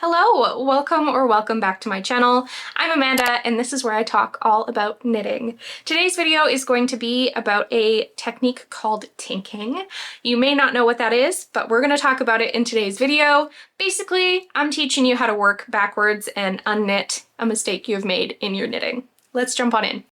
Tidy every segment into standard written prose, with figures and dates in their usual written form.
Hello, welcome back to my channel. I'm Amanda and this is where I talk all about knitting. Today's video is going to be about a technique called tinking. You may not know what that is, but we're going to talk about it in today's video. Basically, I'm teaching you how to work backwards and unknit a mistake you've made in your knitting. Let's jump on in.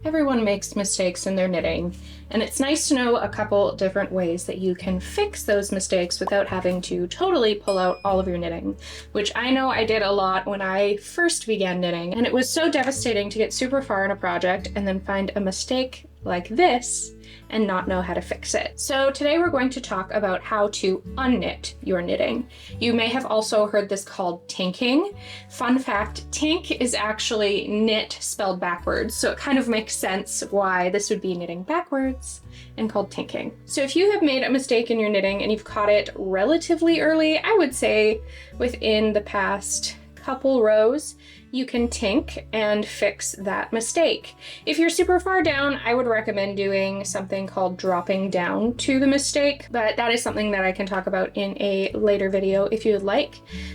Everyone makes mistakes in their knitting, and it's nice to know a couple different ways that you can fix those mistakes without having to totally pull out all of your knitting, which I know I did a lot when I first began knitting, and it was so devastating to get super far in a project and then find a mistake like this and not know how to fix it. So today we're going to talk about how to unknit your knitting. You may have also heard this called tinking. Fun fact, tink is actually knit spelled backwards, so it kind of makes sense why this would be knitting backwards and called tinking. So if you have made a mistake in your knitting and you've caught it relatively early, I would say within the past couple rows, you can tink and fix that mistake. If you're super far down, I would recommend doing something called dropping down to the mistake, but that is something that I can talk about in a later video if you would like.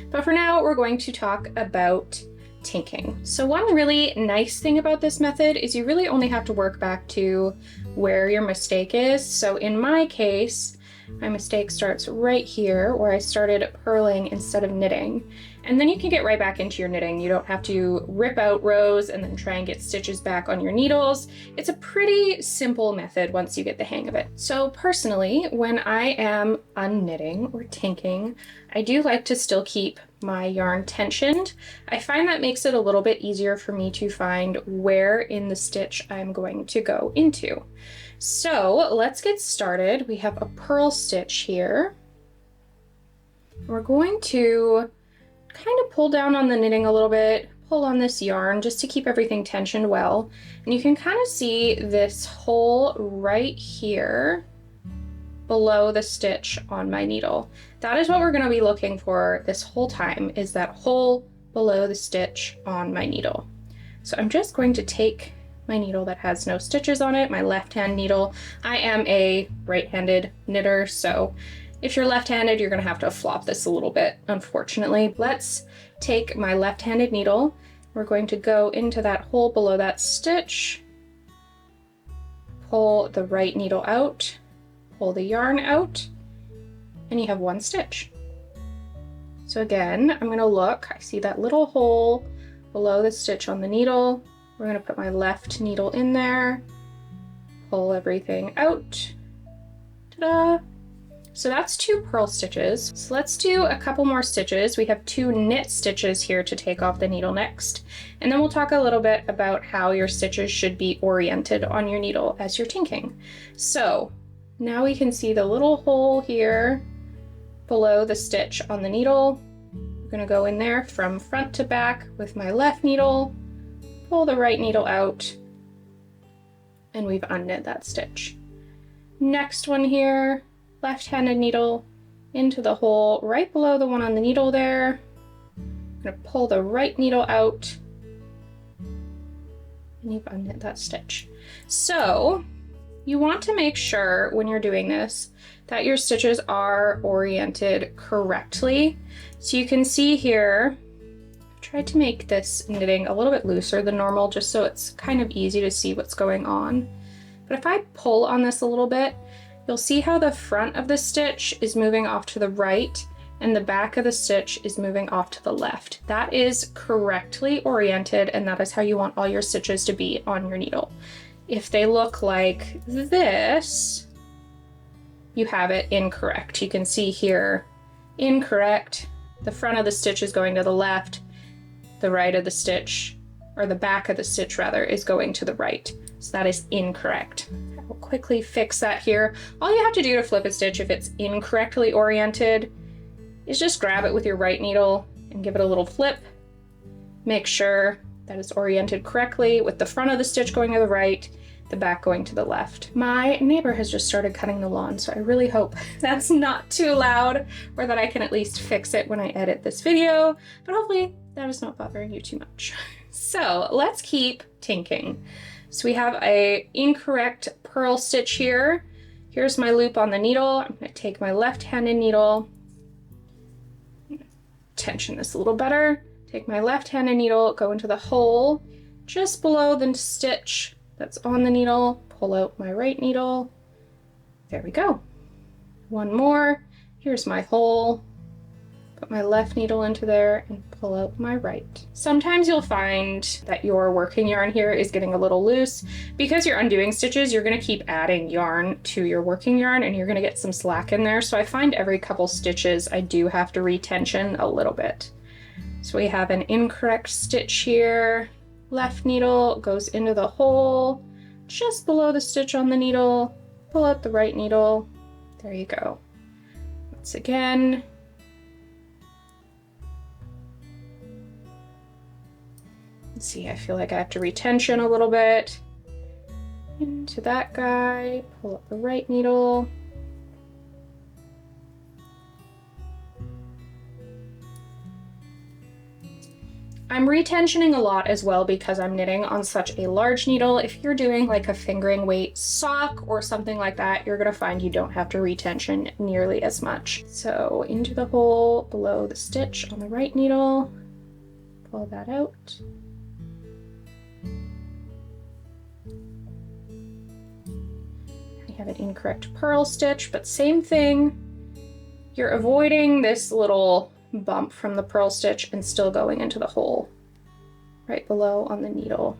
But for now, we're going to talk about tinking. So one really nice thing about this method is you really only have to work back to where your mistake is. So in my case, my mistake starts right here where I started purling instead of knitting. And then you can get right back into your knitting. You don't have to rip out rows and then try and get stitches back on your needles. It's a pretty simple method once you get the hang of it. So personally, when I am unknitting or tinking, I do like to still keep my yarn tensioned. I find that makes it a little bit easier for me to find where in the stitch I'm going to go into. So let's get started. We have a purl stitch here. We're going to kind of pull down on the knitting a little bit, pull on this yarn just to keep everything tensioned well. And you can kind of see this hole right here below the stitch on my needle. That is what we're going to be looking for this whole time, is that hole below the stitch on my needle. So I'm just going to take my needle that has no stitches on it, my left-hand needle. I am a right-handed knitter, so if you're left-handed, you're going to have to flop this a little bit, unfortunately. Let's take my left-handed needle. We're going to go into that hole below that stitch, pull the right needle out, pull the yarn out, and you have one stitch. So again, I'm going to look. I see that little hole below the stitch on the needle. We're going to put my left needle in there, pull everything out. Ta-da! So that's 2 purl stitches. So let's do a couple more stitches. We have 2 knit stitches here to take off the needle next. And then we'll talk a little bit about how your stitches should be oriented on your needle as you're tinking. So now we can see the little hole here below the stitch on the needle. I'm gonna go in there from front to back with my left needle, pull the right needle out, and we've unknit that stitch. Next one here, left-handed needle into the hole right below the one on the needle there. I'm going to pull the right needle out, and you've unknit that stitch. So you want to make sure when you're doing this that your stitches are oriented correctly. So you can see here, I tried to make this knitting a little bit looser than normal just so it's kind of easy to see what's going on. But if I pull on this a little bit, you'll see how the front of the stitch is moving off to the right and the back of the stitch is moving off to the left. That is correctly oriented, and that is how you want all your stitches to be on your needle. If they look like this, you have it incorrect. You can see here, incorrect. The front of the stitch is going to the left, the right of the stitch, or the back of the stitch rather, is going to the right. So that is incorrect. I'll quickly fix that here. All you have to do to flip a stitch if it's incorrectly oriented is just grab it with your right needle and give it a little flip. Make sure that it's oriented correctly with the front of the stitch going to the right, the back going to the left. My neighbor has just started cutting the lawn, so I really hope that's not too loud, or that I can at least fix it when I edit this video, but hopefully that is not bothering you too much. So let's keep tinking. So we have a incorrect purl stitch here. Here's my loop on the needle. I'm going to take my left-handed needle, tension this a little better, take my left-handed needle, go into the hole just below the stitch that's on the needle, pull out my right needle. There we go. One more. Here's my hole. Put my left needle into there and pull out my right. Sometimes you'll find that your working yarn here is getting a little loose. Because you're undoing stitches, you're going to keep adding yarn to your working yarn and you're going to get some slack in there. So I find every couple stitches I do have to retension a little bit. So we have an incorrect stitch here. Left needle goes into the hole just below the stitch on the needle. Pull out the right needle. There you go. Once again. Let's see, I feel like I have to retension a little bit. Into that guy, pull up the right needle. I'm retensioning a lot as well because I'm knitting on such a large needle. If you're doing like a fingering weight sock or something like that, you're gonna find you don't have to retension nearly as much. So into the hole below the stitch on the right needle, pull that out. I have an incorrect purl stitch, but same thing. You're avoiding this little bump from the purl stitch and still going into the hole right below on the needle.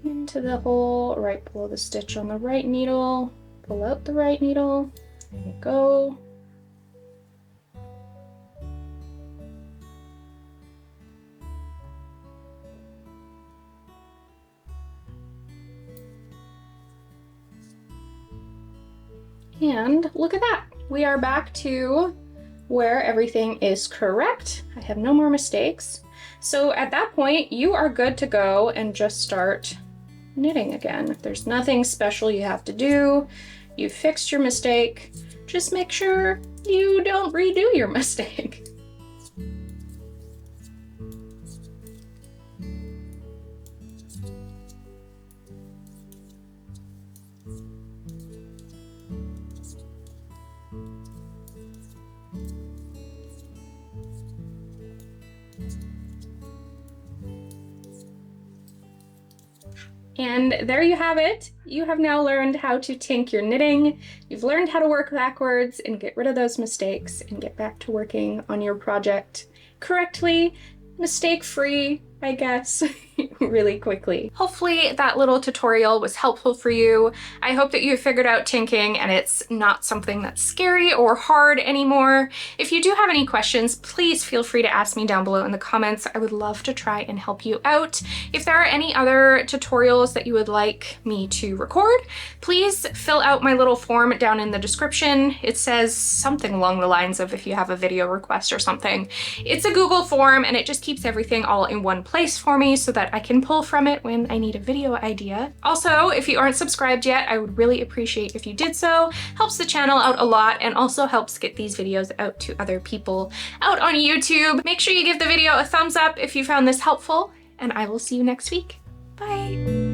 Into the hole right below the stitch on the right needle, pull out the right needle, there you go. And look at that, we are back to where everything is correct. I have no more mistakes. So at that point, you are good to go and just start knitting again. There's nothing special you have to do. You fixed your mistake. Just make sure you don't redo your mistake. And there you have it. You have now learned how to tink your knitting. You've learned how to work backwards and get rid of those mistakes and get back to working on your project correctly, mistake-free, I guess, really quickly. Hopefully that little tutorial was helpful for you. I hope that you figured out tinking and it's not something that's scary or hard anymore. If you do have any questions, please feel free to ask me down below in the comments. I would love to try and help you out. If there are any other tutorials that you would like me to record, please fill out my little form down in the description. It says something along the lines of if you have a video request or something. It's a Google form and it just keeps everything all in one place for me so that I can pull from it when I need a video idea. Also, if you aren't subscribed yet, I would really appreciate if you did so. Helps the channel out a lot and also helps get these videos out to other people out on YouTube. Make sure you give the video a thumbs up if you found this helpful, and I will see you next week. Bye!